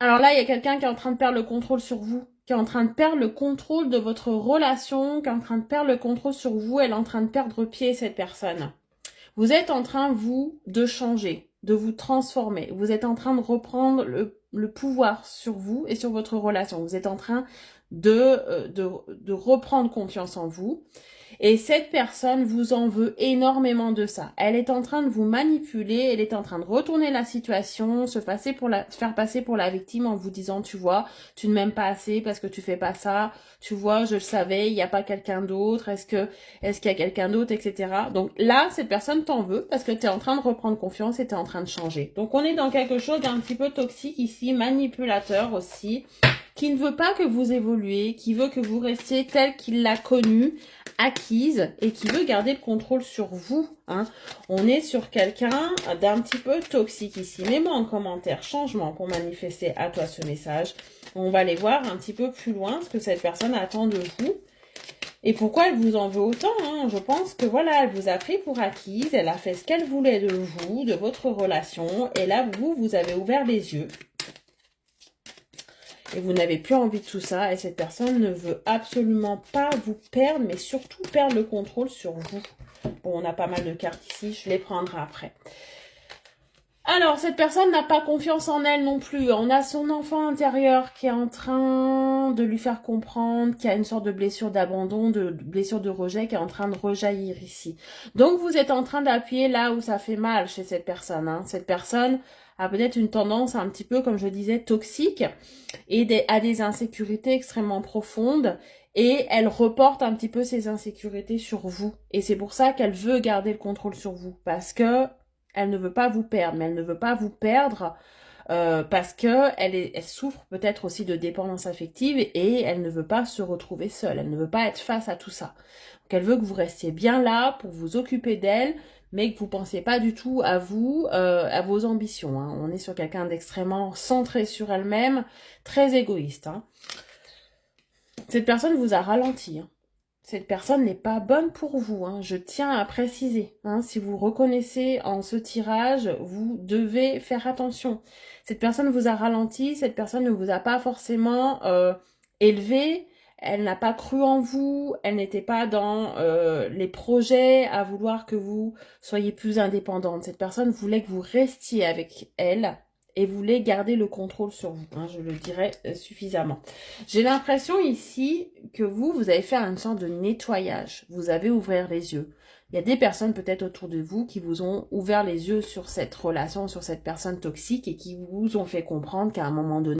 Alors là, il y a quelqu'un qui est en train de perdre le contrôle sur vous, qui est en train de perdre le contrôle de votre relation, qui est en train de perdre le contrôle sur vous, elle est en train de perdre pied, cette personne. Vous êtes en train, vous, de changer, de vous transformer. Vous êtes en train de reprendre le pouvoir sur vous et sur votre relation. Vous êtes en train de reprendre confiance en vous. Et cette personne vous en veut énormément de ça. Elle est en train de vous manipuler, elle est en train de retourner la situation, se faire passer pour la victime en vous disant, tu vois, tu ne m'aimes pas assez parce que tu fais pas ça, tu vois, je le savais, il n'y a pas quelqu'un d'autre, est-ce qu'il y a quelqu'un d'autre, etc. Donc là, cette personne t'en veut parce que tu es en train de reprendre confiance et tu es en train de changer. Donc on est dans quelque chose d'un petit peu toxique ici, manipulateur aussi, qui ne veut pas que vous évoluiez, qui veut que vous restiez tel qu'il l'a connu, acquise, et qui veut garder le contrôle sur vous. Hein. On est sur quelqu'un d'un petit peu toxique ici. Mets-moi en commentaire changement pour manifester à toi ce message. On va aller voir un petit peu plus loin ce que cette personne attend de vous. Et pourquoi elle vous en veut autant, hein. Je pense que voilà, elle vous a pris pour acquise, elle a fait ce qu'elle voulait de vous, de votre relation, et là, vous avez ouvert les yeux. Et vous n'avez plus envie de tout ça, et cette personne ne veut absolument pas vous perdre, mais surtout perdre le contrôle sur vous. Bon, on a pas mal de cartes ici, je les prendrai après. Alors, cette personne n'a pas confiance en elle non plus. On a son enfant intérieur qui est en train de lui faire comprendre qu'il y a une sorte de blessure d'abandon, de blessure de rejet qui est en train de rejaillir ici. Donc, vous êtes en train d'appuyer là où ça fait mal chez cette personne. Hein. Cette personne a peut-être une tendance un petit peu, comme je disais, toxique et a des insécurités extrêmement profondes. Et elle reporte un petit peu ses insécurités sur vous. Et c'est pour ça qu'elle veut garder le contrôle sur vous. Parce que elle ne veut pas vous perdre, mais elle ne veut pas vous perdre parce que elle souffre peut-être aussi de dépendance affective et elle ne veut pas se retrouver seule. Elle ne veut pas être face à tout ça. Donc elle veut que vous restiez bien là pour vous occuper d'elle, mais que vous ne pensiez pas du tout à vous, à vos ambitions. Hein. On est sur quelqu'un d'extrêmement centré sur elle-même, très égoïste. Hein. Cette personne vous a ralenti. Hein. Cette personne n'est pas bonne pour vous, hein. Je tiens à préciser. Hein. Si vous reconnaissez en ce tirage, vous devez faire attention. Cette personne vous a ralenti, cette personne ne vous a pas forcément élevé, elle n'a pas cru en vous, elle n'était pas dans les projets à vouloir que vous soyez plus indépendante. Cette personne voulait que vous restiez avec elle et voulait garder le contrôle sur vous, hein, je le dirais suffisamment. J'ai l'impression ici que vous avez fait une sorte de nettoyage. Vous avez ouvert les yeux. Il y a des personnes peut-être autour de vous qui vous ont ouvert les yeux sur cette relation, sur cette personne toxique et qui vous ont fait comprendre qu'à un moment donné,